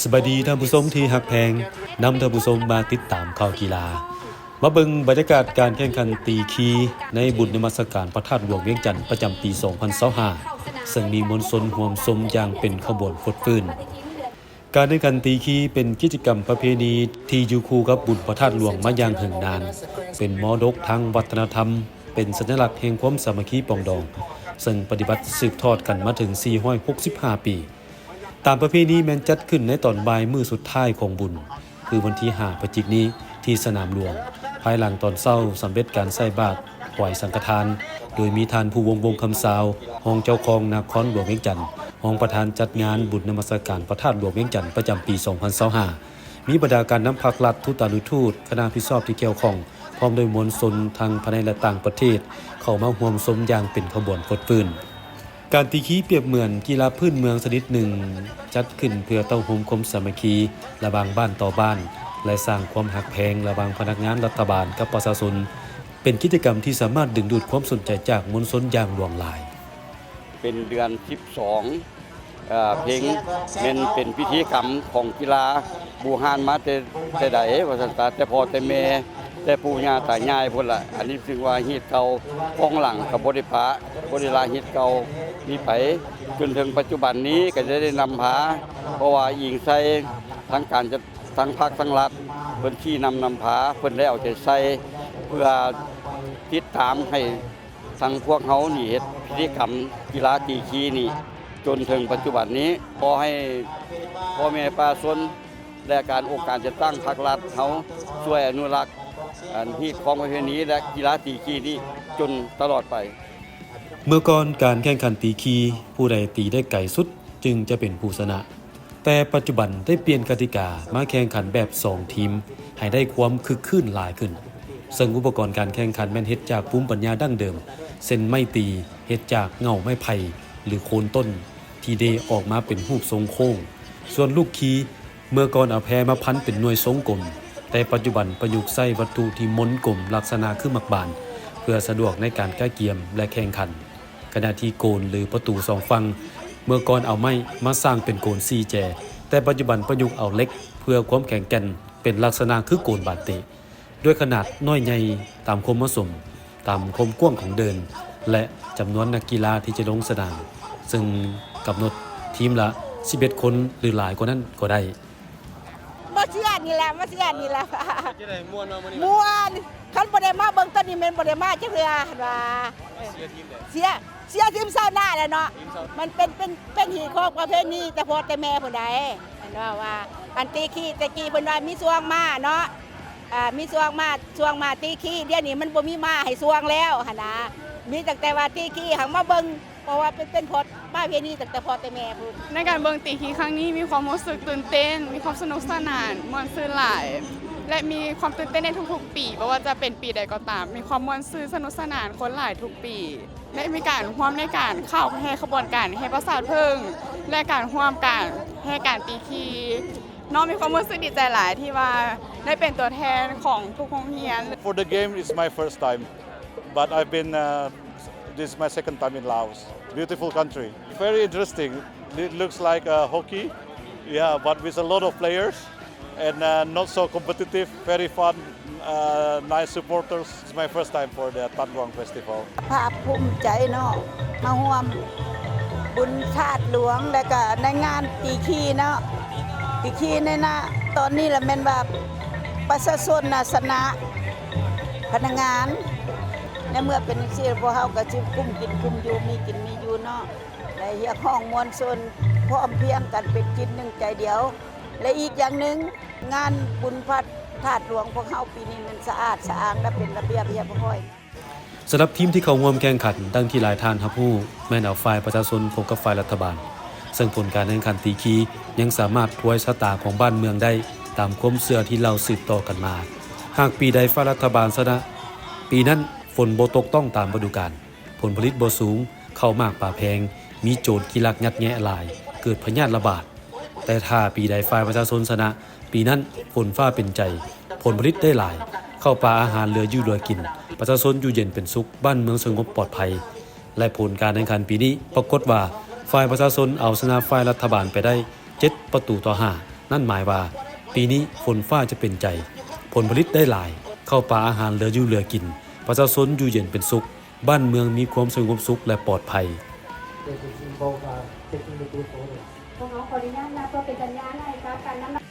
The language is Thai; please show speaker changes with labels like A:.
A: สวัสดีท่านผู้ชมที่ฮักแพงนำท่านผู้ชมมาติดตามข่าวกีฬามาเบิ่งบรรยากาศการแข่งขันตีคีในบุญนมัสการพระธาตุหลวงเวียงจันทร์ประจำปี 2025 ซึ่งมีมวลชนร่วมชมอย่างเป็นขบวนฟดฟื้นการแข่งขันตีคีเป็นกิจกรรมประเพณีที่อยู่คู่กับบุญพระธาตุหลวงมาอย่างเหิ่งนานเป็นมรดกทางวัฒนธรรมเป็นสัญลักษณ์แห่งความสามัคคีปรองดองซึ่งปฏิบัติสืบทอดกันมาถึง 465 ปีตามประเพณีแม้นจัดขึ้นในตอนบ่ายมื้อสุดท้ายของบุญคือวันที่ 5 พฤศจิกายนนี้ที่สนามหลวงภายหลังตอนเช้าสำเร็จการใส่บาตรถวายสังฆทานโดยมีท่านผู้วงคำสาวห้องเจ้าของนครหลวงเวียงจันทร์ห้องประธานจัดงานบุญนมัสการพระธาตุหลวงเวียงจันทร์ประจำปี 2025 มีบรรดาการนำภาครัฐทูตานุทูตคณะผู้สอบที่เกี่ยวข้องพร้อมโดยมวลชนทางภายในและต่างประเทศเข้ามาร่วมชมอย่างเป็นขบวนฟดฟื้นการตีขี้เปรียบเหมือนกีฬาพื้นเมืองชนิดหนึ่งจัดขึ้นเพื่อเต้าหุมความสามัคคีระหว่างบ้านต่อบ้านและสร้างความหักแพงระหว่างพนักงานรัฐบาลกับประชาชนเป็นกิจกรรมที่สามารถดึงดูดความสนใจจากมวลชนอย่างหลวงหลาย
B: เป็นเดือน 12เพลงเป็นพิธีกรรมของกีฬาบูฮานมาแต่ใดว่าซั่นแต่พอแต่แม่แต่ปู่ย่าตายายพุ่นล่ะอันนี้ซึ่งว่าฮีตเก่าของหลังกับบ่ได้พระบ่ได้ลาฮีตเก่ามีไปจนถึงปัจจุบันนี้ก็จะได้นำพาเพราะว่าอิงใส่ทั้งการจะทั้งภาคทั้งรัฐเพิ่นที่นำพาเพิ่นได้เอาใจใส่เพื่อติดตามให้ทั้งพวกเฮานี่เฮ็ดพิธีกรรมกีฬาตีขี้นี่จนถึงปัจจุบันนี้ขอให้พ่อแม่ประชาชนและการองค์การจัดตั้งภาครัฐเฮาช่วยอนุรักษ์ที่ของประเพณีและกีฬาตีขี้นี้จนตลอดไป
A: เมื่อก่อนการแข่งขันตีคีผู้ใดตีได้ไกลสุดจึงจะเป็นผู้ชนะแต่ปัจจุบันได้เปลี่ยนกติกามาแข่งขันแบบ2ทีมให้ได้ความคึกคืนหลายขึ้นซึ่งอุปกรณ์การแข่งขันแม่นเฮ็ดจากภูมิปัญญาดั้งเดิมเส้นไม้ตีเฮ็ดจากเง่าไม้ไผ่หรือโคนต้นที่ได้ออกมาเป็นรูปทรงโค้งส่วนลูกคีเมื่อก่อนเอาแพมาพันเป็นหน่วยทรงกลมแต่ปัจจุบันประยุกต์ใช้วัตถุที่ม้วนกลมลักษณะคือหมักบานเพื่อสะดวกในการใกล้เกียมและแข่งขันขณะที่โกนหรือประตู2ฝั่งเมื่อก่อนเอาไม้มาสร้างเป็นโกน4แจแต่ปัจจุบันประยุกต์เอาเหล็กเพื่อความแข็งแกร่งเป็นลักษณะคือโกนบาดเตะด้วยขนาดน้อยใหญ่ตามความเหมาะสมตามความกว้างของเดินและจำนวนนักกีฬาที่จะลงสนามซึ่งกำหนดทีมละ11คนหรือหลายกว่านั้นก็ได้
C: มาเสียนี่แหละมาเสียนี่แหละม่วนคันบ่ได้มาเบิ่งตอนนี้แม่นบ่ได้มาจักเทื่อว่าเสียทีมเศร้าหน้าแหละเนาะมันเป็นหีของประเพณีแต่พ่อแต่แม่ผู้ใดเห็นว่าอันตีขี้ตะกี้เพิ่นว่ามีสวงมาเนาะมีสวงมาตีขี้เดี๋ยวนี้มันบ่มีมาให้สวงแล้วหั่นน่ะมีตั้งแต่ว่าตีขี้หังมาเบิ่งเพราะว่าเป็นพอประเพณีตั้งแต่พ่อแต่แม่พูด
D: ในการเบิ่งตีขี้ครั้งนี้มีความรู้สึกตื่นเต้นมีความสนุกสนานม่วนซื่นหลายและมีความตื่นเต้นในทุกๆปีไม่ว่าจะเป็นปีใดก็ตามมีความม่วนซื่นสนุกสนานคนหลายทุกปีและมีการร่วมในการเข้าแห่ขบวนการแห่ประสาทพึ่งและการร่วมการแห่การตีขี้น้องมีความรู้สึกดีใจหลายที่ว่าได้เป็นตัวแทนของทุกโรงเรียน
E: For the game it's my first time but I've been this is my second time in Laos beautiful country very interesting it looks like hockey yeah but with a lot of players and not so competitive very fun nice supporters it's my first time for the Tan Luang Festival
C: ภาคภูมิใจเนาะมาร่วมบุญธาตุหลวงและก็ในงานตีขี้เนาะตีขี้ในนะตอนนี้ละแม่นว่าประชาชนน่ะชนะพนักงานในเมื่อเป็นจังซี่พวกเฮาก็สิคุ้มกินคุ้มอยู่มีกินมีอยู่เนาะและเฮียห้องมวลชนพร้อมเพรียงกันเป็นจิตหนึ่งใจเดียวและอีกอย่างหนึ่งงานบุญพระธาตุหลวงพวกเฮาปีนี้มันสะอาดสะอ้างและเป็นระเบียบเรียบร้อย
A: สำหรับทีมที่เข้าร่วมแข่งขันดังที่หลายท่านรับรู้แม้นเอาฝ่ายประชาชนพบกับฝ่ายรัฐบาลซึ่งผลการแข่งขันตีคียังสามารถทวยชะตาของบ้านเมืองได้ตามความเชื่อที่เราสืบต่อกันมาหากปีใดฝ่ายรัฐบาลชนะปีนั้นฝนบ่ตกต้องตามฤดูกาลผลผลิตบ่สูงข้าวมากป่าแพงมีโจรขี้ลักยัดแงะหลายเกิดพยาธิระบาดแต่ถ้าปีใดฝ่ายประชาชนชนะปีนั้นฝนฟ้าเป็นใจผลผลิตได้หลายข้าวปลาอาหารเหลืออยู่เหลือกินประชาชนอยู่เย็นเป็นสุขบ้านเมืองสงบปลอดภัยและผลการแข่งขันปีนี้ปรากฏว่าฝ่ายประชาชนเอาชนะฝ่ายรัฐบาลไปได้ 7 ประตูต่อ 5 นั่นหมายว่าปีนี้ฝนฟ้าจะเป็นใจผลผลิตได้หลายเข้าป่าอาหารเหลืออยู่เหลือกินประชาชนอยู่เย็นเป็นสุขบ้านเมืองมีความสงบสุขและปลอดภัย
F: พวกน้องขออนุญาตนะเพื่อเป็นสัญญาณให้ครับการนำ